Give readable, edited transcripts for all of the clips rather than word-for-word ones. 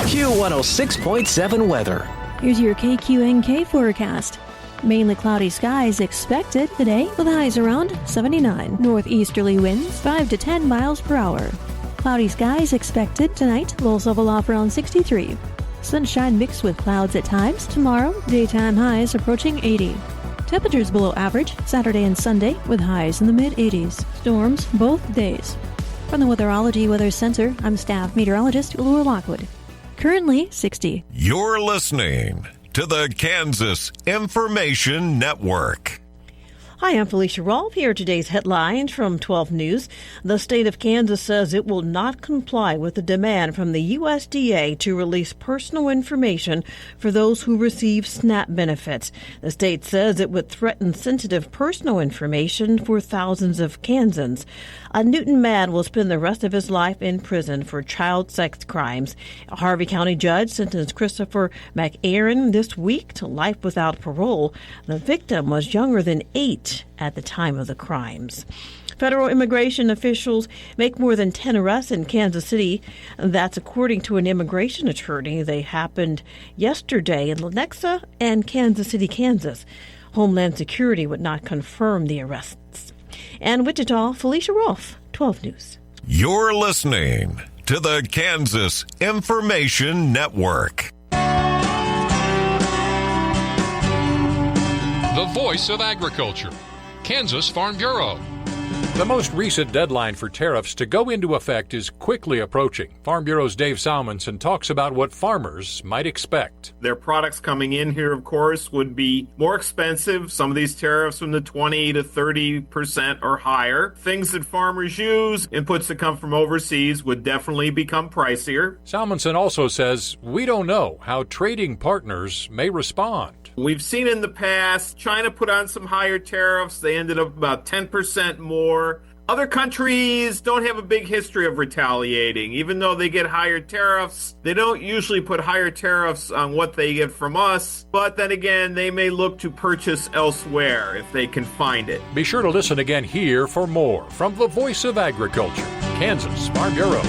Q106.7 weather. Here's your KQNK forecast. Mainly cloudy skies expected today with highs around 79. Northeasterly winds 5 to 10 miles per hour. Cloudy skies expected tonight. Lows level off around 63. Sunshine mixed with clouds at times. Tomorrow, daytime highs approaching 80. Temperatures below average Saturday and Sunday with highs in the mid-80s. Storms both days. From the Weatherology Weather Center, I'm staff meteorologist Laura Lockwood. Currently 60. You're listening to the Kansas Information Network. Hi, I'm Felicia Rolfe. Here are today's headlines from 12 News. The state of Kansas says it will not comply with the demand from the USDA to release personal information for those who receive SNAP benefits. The state says it would threaten sensitive personal information for thousands of Kansans. A Newton man will spend the rest of his life in prison for child sex crimes. A Harvey County judge sentenced Christopher McAaron this week to life without parole. The victim was younger than 8 at the time of the crimes. Federal immigration officials make more than 10 arrests in Kansas City. That's according to an immigration attorney. They happened yesterday in Lenexa and Kansas City, Kansas. Homeland Security would not confirm the arrests. And Wichita, Felicia Rolfe, 12 News. You're listening to the Kansas Information Network. The voice of agriculture, Kansas Farm Bureau. The most recent deadline for tariffs to go into effect is quickly approaching. Farm Bureau's Dave Salmonson talks about what farmers might expect. Their products coming in here, of course, would be more expensive. Some of these tariffs from the 20 to 30% or higher. Things that farmers use, inputs that come from overseas, would definitely become pricier. Salmonson also says we don't know how trading partners may respond. We've seen in the past, China put on some higher tariffs. They ended up about 10% more. Other countries don't have a big history of retaliating. Even though they get higher tariffs, they don't usually put higher tariffs on what they get from us. But then again, they may look to purchase elsewhere if they can find it. Be sure to listen again here for more from the Voice of Agriculture, Kansas Farm Bureau.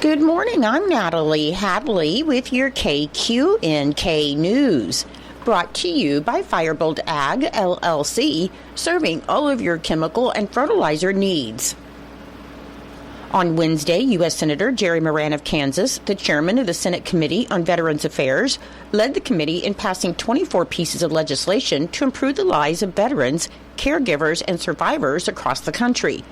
Good morning, I'm Natalie Hadley with your KQNK News. Brought to you by Firebolt Ag, LLC, serving all of your chemical and fertilizer needs. On Wednesday, U.S. Senator Jerry Moran of Kansas, the chairman of the Senate Committee on Veterans Affairs, led the committee in passing 24 pieces of legislation to improve the lives of veterans, caregivers, and survivors across the country.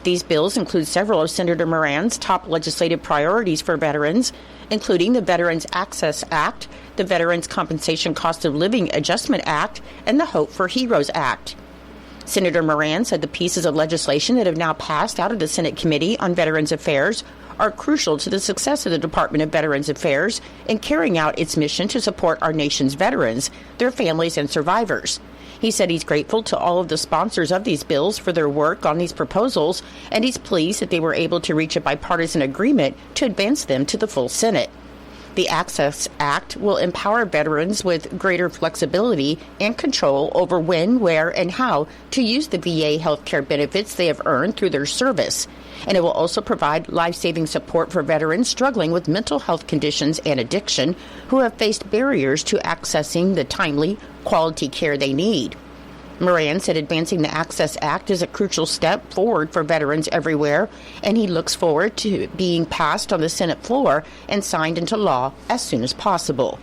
These bills include several of Senator Moran's top legislative priorities for veterans, including the Veterans Access Act, the Veterans Compensation Cost of Living Adjustment Act, and the Hope for Heroes Act. Senator Moran said the pieces of legislation that have now passed out of the Senate Committee on Veterans Affairs are crucial to the success of the Department of Veterans Affairs in carrying out its mission to support our nation's veterans, their families, and survivors. He said he's grateful to all of the sponsors of these bills for their work on these proposals, and he's pleased that they were able to reach a bipartisan agreement to advance them to the full Senate. The Access Act will empower veterans with greater flexibility and control over when, where, and how to use the VA health care benefits they have earned through their service. And it will also provide life-saving support for veterans struggling with mental health conditions and addiction who have faced barriers to accessing the timely, quality care they need. Moran said advancing the Access Act is a crucial step forward for veterans everywhere, and he looks forward to being passed on the Senate floor and signed into law as soon as possible.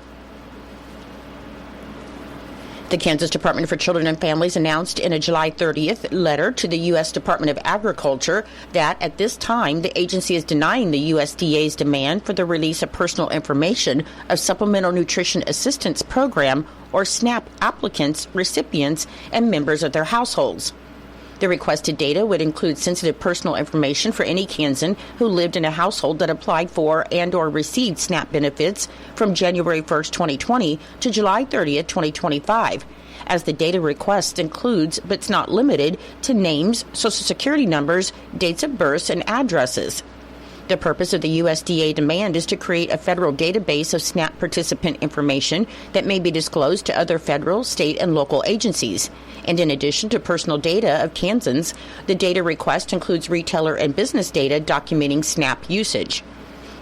The Kansas Department for Children and Families announced in a July 30th letter to the U.S. Department of Agriculture that at this time the agency is denying the USDA's demand for the release of personal information of Supplemental Nutrition Assistance Program or SNAP applicants, recipients, and members of their households. The requested data would include sensitive personal information for any Kansan who lived in a household that applied for and or received SNAP benefits from January 1st, 2020 to July 30th, 2025, as the data request includes, but it's not limited to names, social security numbers, dates of birth, and addresses. The purpose of the USDA demand is to create a federal database of SNAP participant information that may be disclosed to other federal, state, and local agencies. And in addition to personal data of Kansans, the data request includes retailer and business data documenting SNAP usage.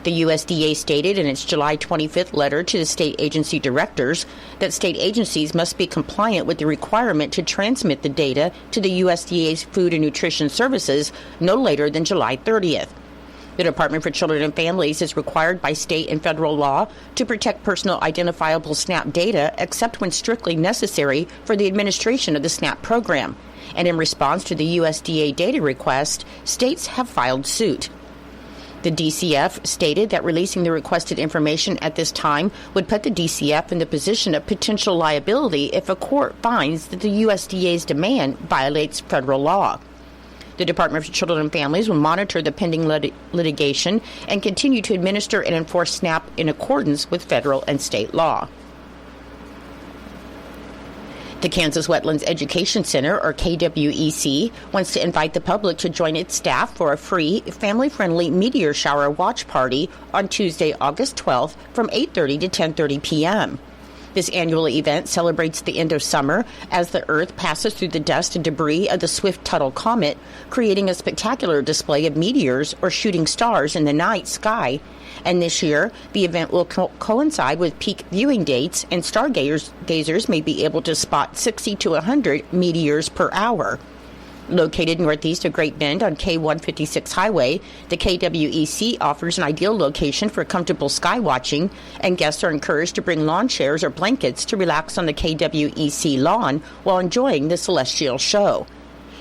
The USDA stated in its July 25th letter to the state agency directors that state agencies must be compliant with the requirement to transmit the data to the USDA's Food and Nutrition Services no later than July 30th. The Department for Children and Families is required by state and federal law to protect personal identifiable SNAP data except when strictly necessary for the administration of the SNAP program. And in response to the USDA data request, states have filed suit. The DCF stated that releasing the requested information at this time would put the DCF in the position of potential liability if a court finds that the USDA's demand violates federal law. The Department for Children and Families will monitor the pending litigation and continue to administer and enforce SNAP in accordance with federal and state law. The Kansas Wetlands Education Center, or KWEC, wants to invite the public to join its staff for a free, family-friendly meteor shower watch party on Tuesday, August 12th from 8:30 to 10:30 p.m. This annual event celebrates the end of summer as the Earth passes through the dust and debris of the Swift-Tuttle comet, creating a spectacular display of meteors or shooting stars in the night sky. And this year, the event will coincide with peak viewing dates, and stargazers may be able to spot 60 to 100 meteors per hour. Located northeast of Great Bend on K156 Highway, the KWEC offers an ideal location for comfortable sky watching, and guests are encouraged to bring lawn chairs or blankets to relax on the KWEC lawn while enjoying the celestial show.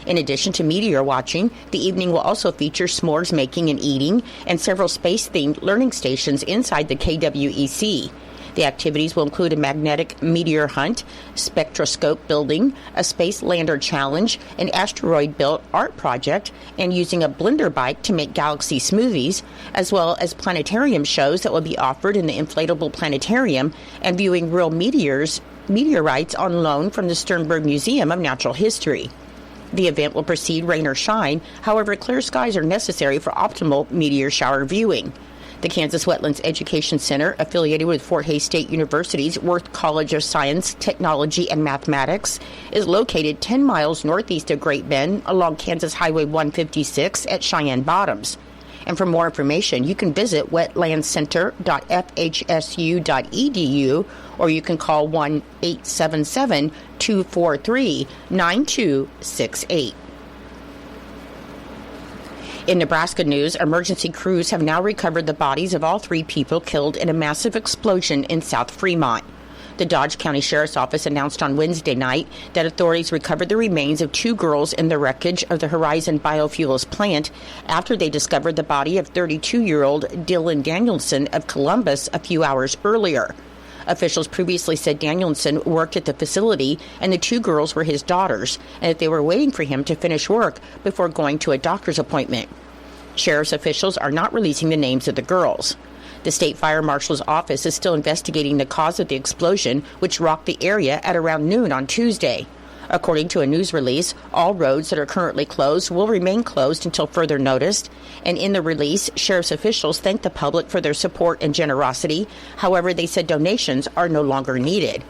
In addition to meteor watching, the evening will also feature s'mores making and eating and several space-themed learning stations inside the KWEC. The activities will include a magnetic meteor hunt, spectroscope building, a space lander challenge, an asteroid-built art project, and using a blender bike to make galaxy smoothies, as well as planetarium shows that will be offered in the inflatable planetarium and viewing real meteorites on loan from the Sternberg Museum of Natural History. The event will proceed rain or shine, however, clear skies are necessary for optimal meteor shower viewing. The Kansas Wetlands Education Center, affiliated with Fort Hays State University's Worth College of Science, Technology, and Mathematics, is located 10 miles northeast of Great Bend along Kansas Highway 156 at Cheyenne Bottoms. And for more information, you can visit wetlandscenter.fhsu.edu, or you can call 1-877-243-9268. In Nebraska news, emergency crews have now recovered the bodies of all 3 people killed in a massive explosion in South Fremont. The Dodge County Sheriff's Office announced on Wednesday night that authorities recovered the remains of 2 girls in the wreckage of the Horizon Biofuels plant after they discovered the body of 32-year-old Dylan Danielson of Columbus a few hours earlier. Officials previously said Danielson worked at the facility and the 2 girls were his daughters, and that they were waiting for him to finish work before going to a doctor's appointment. Sheriff's officials are not releasing the names of the girls. The state fire marshal's office is still investigating the cause of the explosion, which rocked the area at around noon on Tuesday. According to a news release, all roads that are currently closed will remain closed until further notice. And in the release, sheriff's officials thanked the public for their support and generosity. However, they said donations are no longer needed.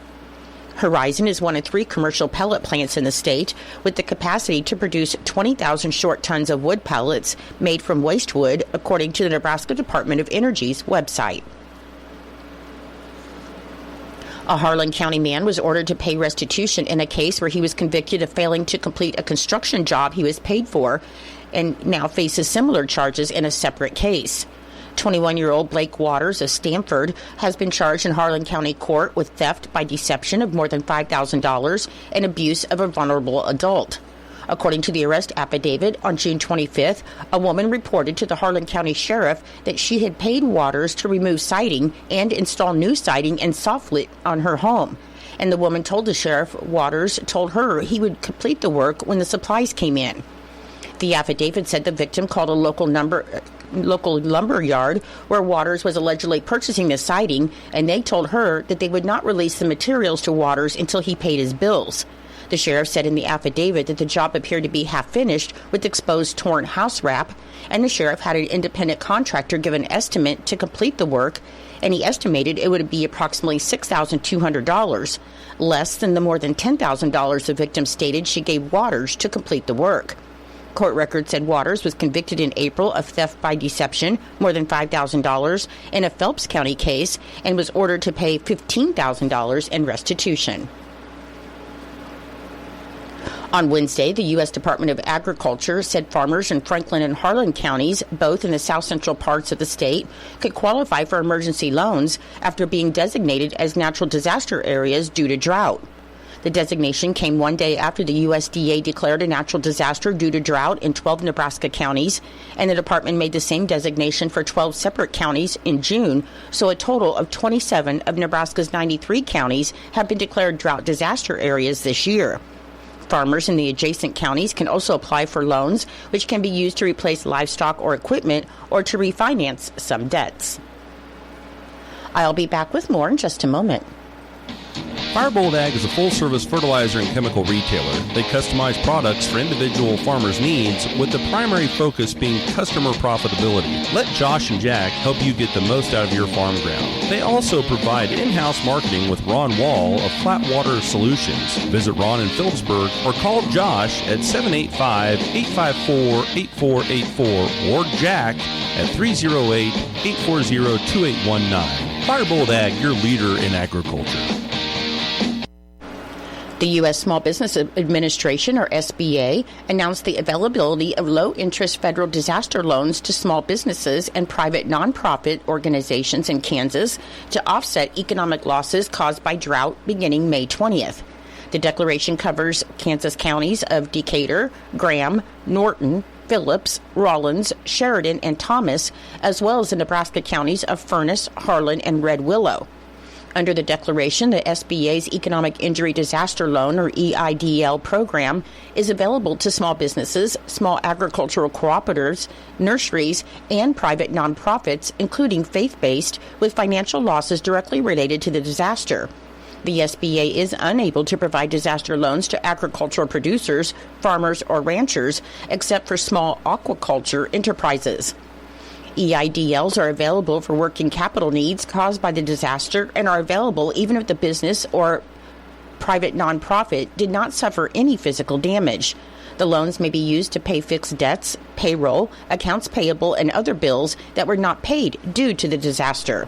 Horizon is one of 3 commercial pellet plants in the state with the capacity to produce 20,000 short tons of wood pellets made from waste wood, according to the Nebraska Department of Energy's website. A Harlan County man was ordered to pay restitution in a case where he was convicted of failing to complete a construction job he was paid for and now faces similar charges in a separate case. 21-year-old Blake Waters of Stamford has been charged in Harlan County Court with theft by deception of more than $5,000 and abuse of a vulnerable adult. According to the arrest affidavit, on June 25th, a woman reported to the Harlan County Sheriff that she had paid Waters to remove siding and install new siding and soffit on her home. And the woman told the sheriff Waters told her he would complete the work when the supplies came in. The affidavit said the victim called a local lumber yard where Waters was allegedly purchasing the siding, and they told her that they would not release the materials to Waters until he paid his bills. The sheriff said in the affidavit that the job appeared to be half finished with exposed torn house wrap, and the sheriff had an independent contractor give an estimate to complete the work, and he estimated it would be approximately $6,200, less than the more than $10,000 the victim stated she gave Waters to complete the work. Court records said Waters was convicted in April of theft by deception, more than $5,000, in a Phelps County case, and was ordered to pay $15,000 in restitution. On Wednesday, the U.S. Department of Agriculture said farmers in Franklin and Harlan counties, both in the south central parts of the state, could qualify for emergency loans after being designated as natural disaster areas due to drought. The designation came one day after the USDA declared a natural disaster due to drought in 12 Nebraska counties, and the department made the same designation for 12 separate counties in June, so a total of 27 of Nebraska's 93 counties have been declared drought disaster areas this year. Farmers in the adjacent counties can also apply for loans, which can be used to replace livestock or equipment or to refinance some debts. I'll be back with more in just a moment. Firebolt Ag is a full-service fertilizer and chemical retailer. They customize products for individual farmers' needs, with the primary focus being customer profitability. Let Josh and Jack help you get the most out of your farm ground. They also provide in-house marketing with Ron Wall of Flatwater Solutions. Visit Ron in Phillipsburg or call Josh at 785-854-8484 or Jack at 308-840-2819. Firebolt Ag, your leader in agriculture. The U.S. Small Business Administration, or SBA, announced the availability of low-interest federal disaster loans to small businesses and private nonprofit organizations in Kansas to offset economic losses caused by drought beginning May 20th. The declaration covers Kansas counties of Decatur, Graham, Norton, Phillips, Rawlins, Sheridan, and Thomas, as well as the Nebraska counties of Furnace, Harlan, and Red Willow. Under the declaration, the SBA's Economic Injury Disaster Loan, or EIDL program, is available to small businesses, small agricultural cooperatives, nurseries, and private nonprofits, including faith-based, with financial losses directly related to the disaster. The SBA is unable to provide disaster loans to agricultural producers, farmers, or ranchers, except for small aquaculture enterprises. EIDLs are available for working capital needs caused by the disaster and are available even if the business or private nonprofit did not suffer any physical damage. The loans may be used to pay fixed debts, payroll, accounts payable, and other bills that were not paid due to the disaster.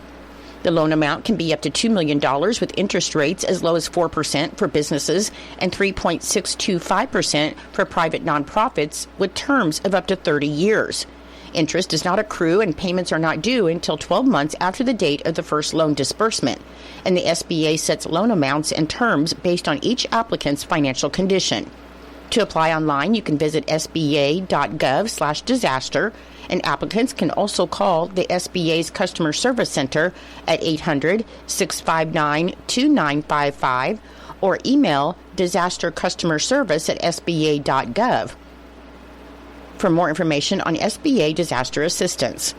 The loan amount can be up to $2 million with interest rates as low as 4% for businesses and 3.625% for private nonprofits, with terms of up to 30 years. Interest does not accrue and payments are not due until 12 months after the date of the first loan disbursement, and the SBA sets loan amounts and terms based on each applicant's financial condition. To apply online, you can visit sba.gov/disaster, and applicants can also call the SBA's Customer Service Center at 800-659-2955 or email disastercustomerservice@sba.gov. For more information on SBA disaster assistance.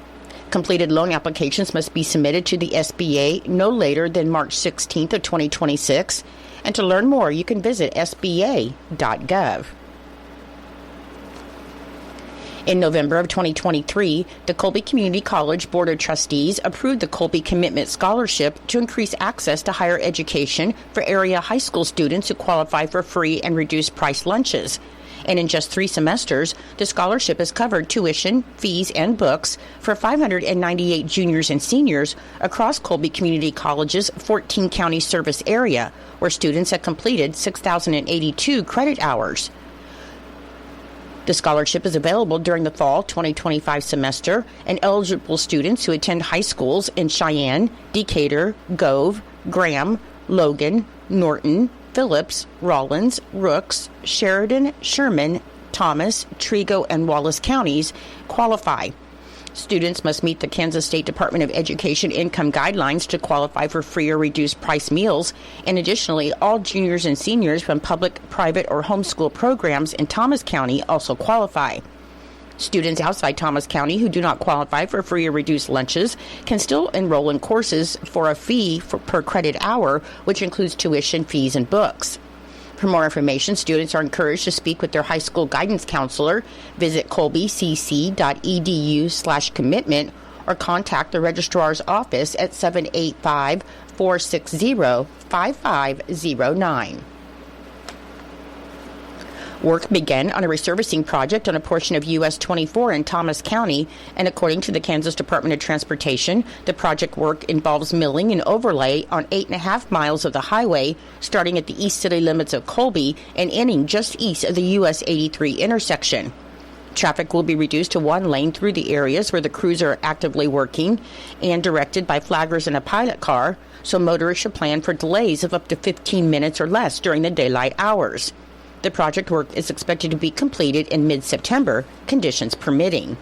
Completed loan applications must be submitted to the SBA no later than March 16th of 2026, and to learn more, you can visit sba.gov. In November of 2023, the Colby Community College Board of Trustees approved the Colby Commitment Scholarship to increase access to higher education for area high school students who qualify for free and reduced price lunches. And in just 3 semesters, the scholarship has covered tuition, fees, and books for 598 juniors and seniors across Colby Community College's 14-county service area, where students have completed 6,082 credit hours. The scholarship is available during the fall 2025 semester, and eligible students who attend high schools in Cheyenne, Decatur, Gove, Graham, Logan, Norton, Phillips, Rawlins, Rooks, Sheridan, Sherman, Thomas, Trego, and Wallace counties qualify. Students must meet the Kansas State Department of Education income guidelines to qualify for free or reduced price meals, and additionally, all juniors and seniors from public, private, or homeschool programs in Thomas County also qualify. Students outside Thomas County who do not qualify for free or reduced lunches can still enroll in courses for a fee per credit hour, which includes tuition, fees, and books. For more information, students are encouraged to speak with their high school guidance counselor. Visit colbycc.edu/commitment or contact the registrar's office at 785-460-5509. Work began on a resurfacing project on a portion of US 24 in Thomas County, and according to the Kansas Department of Transportation, the project work involves milling and overlay on 8.5 miles of the highway, starting at the east city limits of Colby and ending just east of the US 83 intersection. Traffic will be reduced to one lane through the areas where the crews are actively working and directed by flaggers in a pilot car, so motorists should plan for delays of up to 15 minutes or less during the daylight hours. The project work is expected to be completed in mid-September, conditions permitting.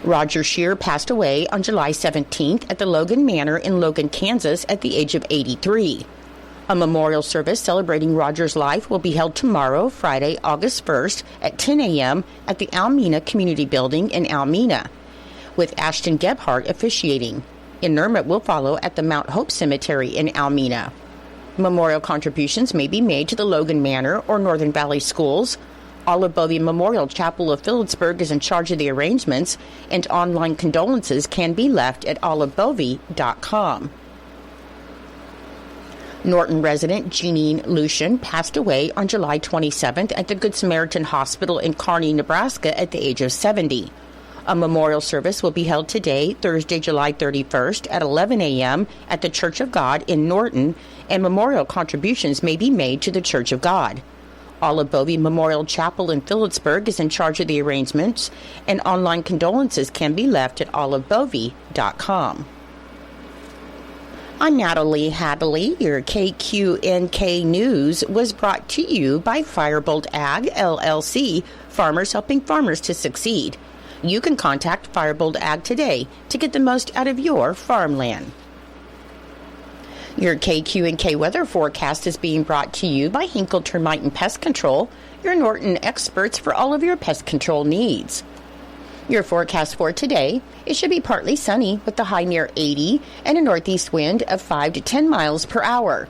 Roger Shear passed away on July 17th at the Logan Manor in Logan, Kansas at the age of 83. A memorial service celebrating Roger's life will be held tomorrow, Friday, August 1st at 10 a.m. at the Almena Community Building in Almena, with Ashton Gebhardt officiating. Interment will follow at the Mount Hope Cemetery in Almena. Memorial contributions may be made to the Logan Manor or Northern Valley Schools. Olive Bovey Memorial Chapel of Phillipsburg is in charge of the arrangements, and online condolences can be left at olivebovey.com. Norton resident Jeanine Lucian passed away on July 27th at the Good Samaritan Hospital in Kearney, Nebraska at the age of 70. A memorial service will be held today, Thursday, July 31st at 11 a.m. at the Church of God in Norton, and memorial contributions may be made to the Church of God. Olive Bovey Memorial Chapel in Phillipsburg is in charge of the arrangements, and online condolences can be left at olivebovey.com. I'm Natalie Hadley. Your KQNK News was brought to you by Firebolt Ag, LLC, farmers helping farmers to succeed. You can contact Firebolt Ag today to get the most out of your farmland. Your KQNK weather forecast is being brought to you by Hinkle Termite and Pest Control, your Norton experts for all of your pest control needs. Your forecast for today, it should be partly sunny with the high near 80 and a northeast wind of 5 to 10 miles per hour.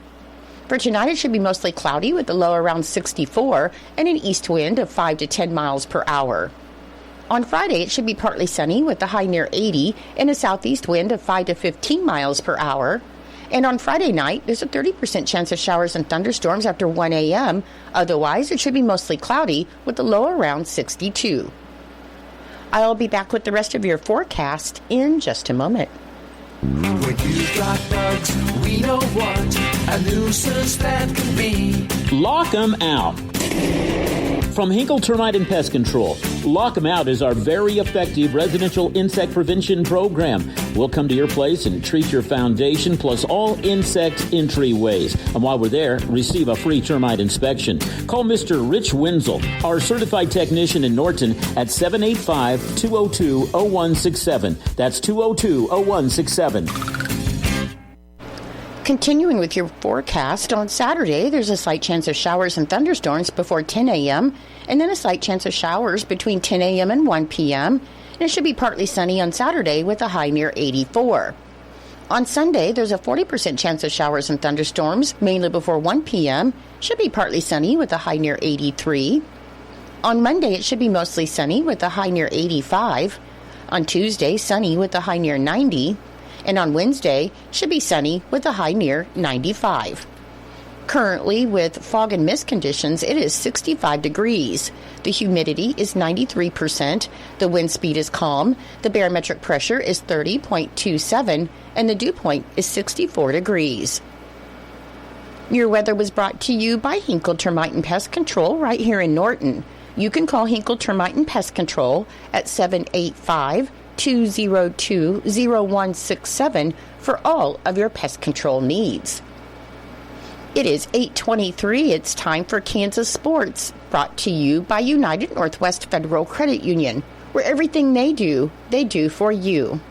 For tonight, it should be mostly cloudy with a low around 64 and an east wind of 5 to 10 miles per hour. On Friday, it should be partly sunny with a high near 80 and a southeast wind of 5 to 15 miles per hour. And on Friday night, there's a 30% chance of showers and thunderstorms after 1 a.m. Otherwise, it should be mostly cloudy with a low around 62. I'll be back with the rest of your forecast in just a moment. When you've got bugs, we know what a nuisance that can be. Lock 'em out. From Hinkle Termite and Pest Control, Lock 'em Out is our very effective residential insect prevention program. We'll come to your place and treat your foundation plus all insect entryways. And while we're there, receive a free termite inspection. Call Mr. Rich Wenzel, our certified technician in Norton, at 785-202-0167. That's 202-0167. Continuing with your forecast, on Saturday, there's a slight chance of showers and thunderstorms before 10 a.m., and then a slight chance of showers between 10 a.m. and 1 p.m., and it should be partly sunny on Saturday with a high near 84. On Sunday, there's a 40% chance of showers and thunderstorms, mainly before 1 p.m., should be partly sunny with a high near 83. On Monday, it should be mostly sunny with a high near 85. On Tuesday, sunny with a high near 90. And on Wednesday, it should be sunny with a high near 95. Currently, with fog and mist conditions, it is 65 degrees. The humidity is 93%. The wind speed is calm. The barometric pressure is 30.27, and the dew point is 64 degrees. Your weather was brought to you by Hinkle Termite and Pest Control right here in Norton. You can call Hinkle Termite and Pest Control at 785-202-0167 for all of your pest control needs. It is 8:23. It's time for Kansas Sports, brought to you by United Northwest Federal Credit Union, where everything they do for you.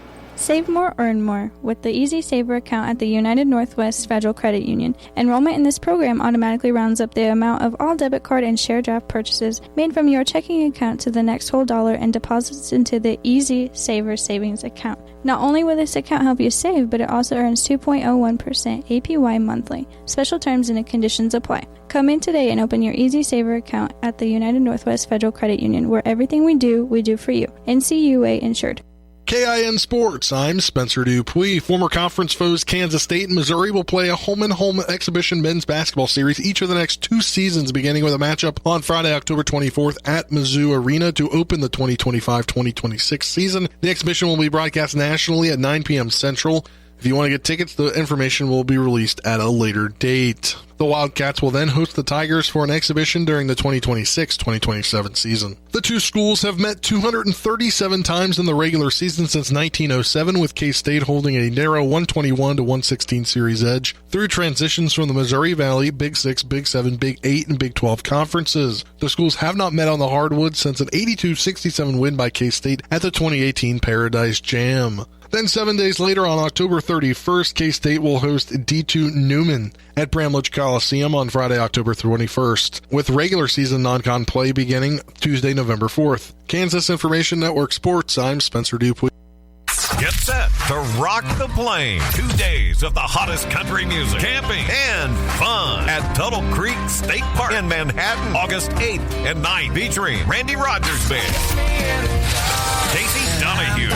Save more, earn more with the Easy Saver account at the United Northwest Federal Credit Union. Enrollment in this program automatically rounds up the amount of all debit card and share draft purchases made from your checking account to the next whole dollar and deposits into the Easy Saver savings account. Not only will this account help you save, but it also earns 2.01% APY monthly. Special terms and conditions apply. Come in today and open your Easy Saver account at the United Northwest Federal Credit Union, where everything we do for you. NCUA insured. KIN Sports, I'm Spencer Dupuis. Former conference foes Kansas State and Missouri will play a home-and-home exhibition men's basketball series each of the next 2 seasons, beginning with a matchup on Friday, October 24th at Mizzou Arena to open the 2025-2026 season. The exhibition will be broadcast nationally at 9 p.m. Central. If you want to get tickets, the information will be released at a later date. The Wildcats will then host the Tigers for an exhibition during the 2026-2027 season. The two schools have met 237 times in the regular season since 1907, with K-State holding a narrow 121-116 series edge through transitions from the Missouri Valley, Big 6, Big 7, Big 8, and Big 12 conferences. The schools have not met on the hardwood since an 82-67 win by K-State at the 2018 Paradise Jam. Then 7 days later, on October 31st, K-State will host D2 Newman at Bramlage Coliseum on Friday, October 21st, with regular season non-con play beginning Tuesday, November 4th. Kansas Information Network Sports, I'm Spencer Dupuis. Get set to rock the plane. 2 days of the hottest country music, camping, and fun at Tuttle Creek State Park in Manhattan, August 8th and 9th, featuring Randy Rogers Band, Casey Donahue,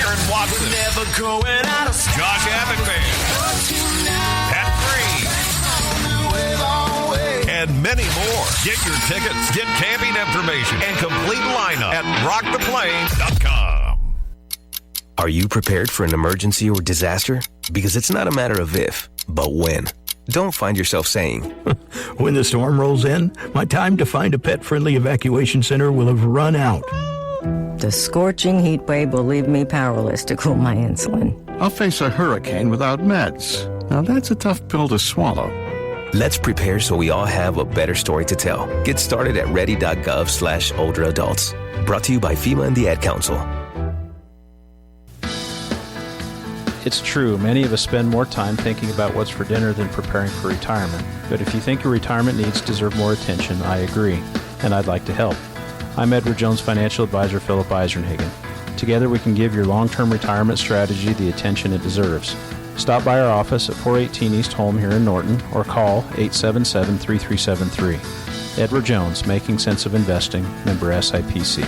Aaron Watson, Josh Abbott Band, Pat Green, and many more. Get your tickets, get camping information, and complete lineup at rocktheplane.com. Are you prepared for an emergency or disaster? Because it's not a matter of if, but when. Don't find yourself saying, when the storm rolls in, my time to find a pet-friendly evacuation center will have run out. The scorching heat wave will leave me powerless to cool my insulin. I'll face a hurricane without meds. Now that's a tough pill to swallow. Let's prepare so we all have a better story to tell. Get started at ready.gov/older adults. Brought to you by FEMA and the Ad Council. It's true, many of us spend more time thinking about what's for dinner than preparing for retirement. But if you think your retirement needs deserve more attention, I agree, and I'd like to help. I'm Edward Jones Financial Advisor Philip Eisenhagen. Together we can give your long-term retirement strategy the attention it deserves. Stop by our office at 418 East Holm here in Norton or call 877-3373. Edward Jones, Making Sense of Investing, member SIPC.